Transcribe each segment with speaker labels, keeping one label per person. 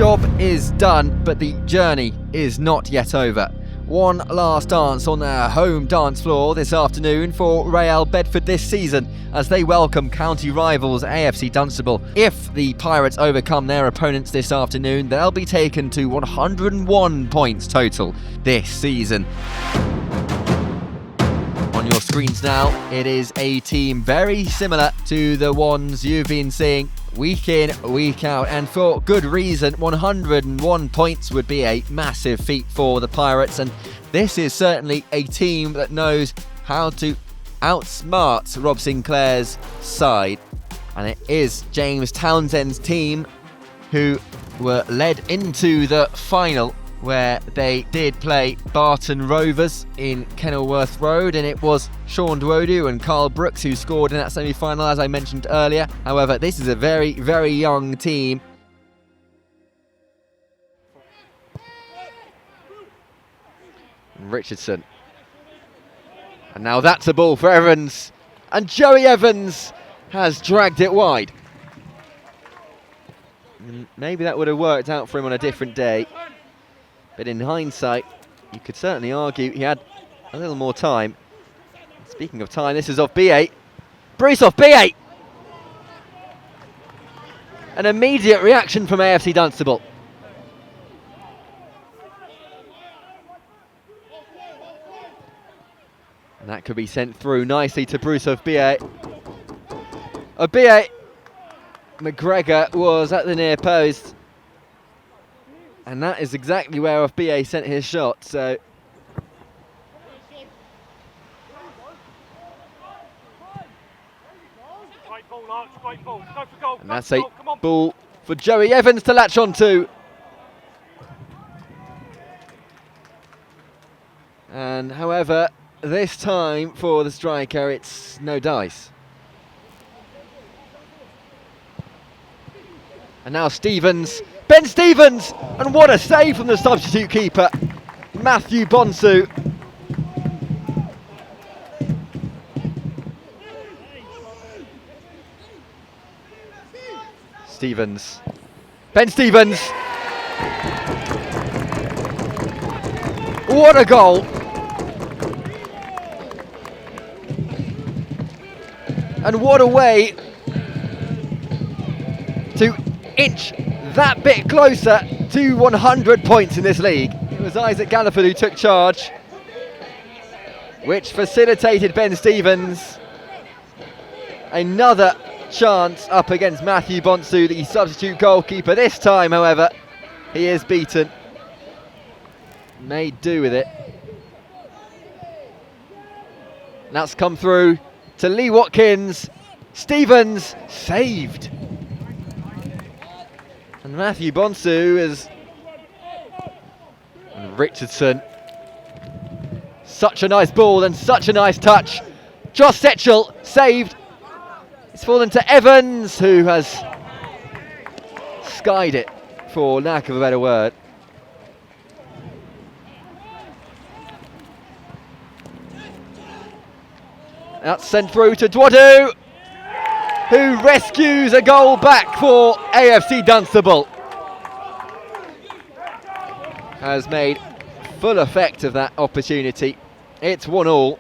Speaker 1: job is done, but the journey is not yet over. One last dance on their home dance floor this afternoon for Real Bedford this season as they welcome county rivals AFC Dunstable. If the Pirates overcome their opponents this afternoon, they'll be taken to 101 points total this season. On your screens now, it is a team very similar to the ones you've been seeing week in, week out, and for good reason. 101 points would be a massive feat for the Pirates, and this is certainly a team that knows how to outsmart Rob Sinclair's side. And it is James Townsend's team who were led into the final, where they did play Barton Rovers in Kenilworth Road, and it was Sean Dwodu and Carl Brooks who scored in that semi-final, as I mentioned earlier. However, this is a very, very young team. Richardson. And now that's a ball for Evans. And Joey Evans has dragged it wide. Maybe that would have worked out for him on a different day. But in hindsight, you could certainly argue he had a little more time. Speaking of time, this is off B8. Bruce off B8! An immediate reaction from AFC Dunstable. And that could be sent through nicely to Bruce of B8. Of B8, McGregor was at the near post. And that is exactly where FBA sent his shot, so... And that's a ball for Joey Evans to latch onto. And however, this time for the striker, it's no dice. And now Stevens. Ben Stevens! And what a save from the substitute keeper, Matthew Bonsu. Stevens. Ben Stevens! What a goal! And what a way to inch that bit closer to 100 points in this league. It was Isaac Galliford who took charge, which facilitated Ben Stevens. Another chance up against Matthew Bonsu, the substitute goalkeeper. This time, however, he is beaten. Made do with it. And that's come through to Lee Watkins. Stevens saved. And Matthew Bonsu is... And Richardson. Such a nice ball and such a nice touch. Josh Setchell saved. It's fallen to Evans, who has skied it, for lack of a better word. That's sent through to Dwodu, who rescues a goal back for AFC Dunstable. Has made full effect of that opportunity. It's 1-1.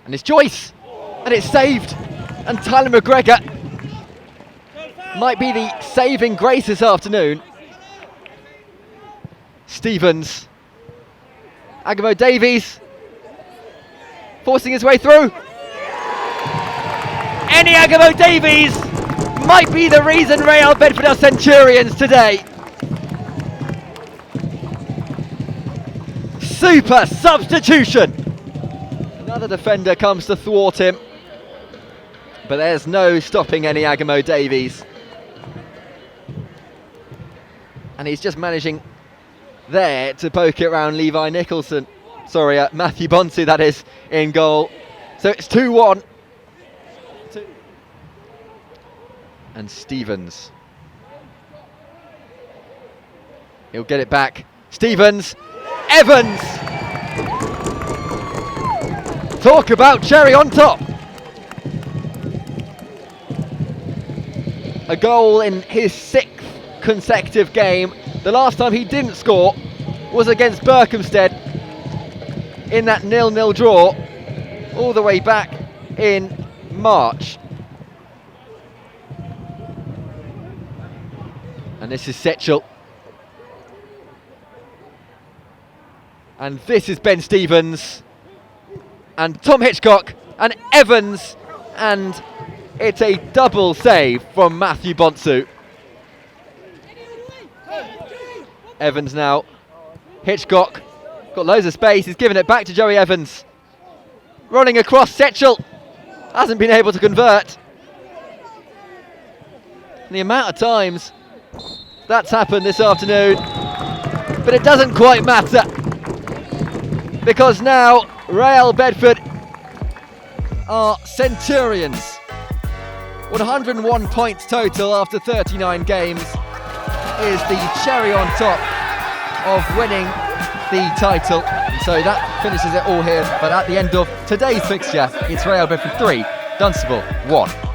Speaker 1: And it's Joyce, and it's saved. And Tyler McGregor might be the saving grace this afternoon. Stevens. Agamo Davies forcing his way through. Any Agamo Davies might be the reason Real Bedford are Centurions today. Super substitution. Another defender comes to thwart him, but there's no stopping any Agamo Davies. And he's just managing there to poke it around Levi Nicholson. Sorry, Matthew Bonsu, that is, in goal. So it's 2-1. And Stevens. He'll get it back. Stevens. Evans! Talk about cherry on top. A goal in his 6th consecutive game. The last time he didn't score was against Berkhamsted in that 0-0 draw all the way back in March. And this is Setchell. And this is Ben Stevens. And Tom Hitchcock and Evans. And it's a double save from Matthew Bonsu. Evans now. Hitchcock. Got loads of space. He's given it back to Joey Evans. Running across Setchell. Hasn't been able to convert. And the amount of times that's happened this afternoon. But it doesn't quite matter. Because now Real Bedford are Centurions. 101 points total after 39 games is the cherry on top of winning the title. And so that finishes it all here. But at the end of today's fixture, it's Real Bedford 3, Dunstable 1.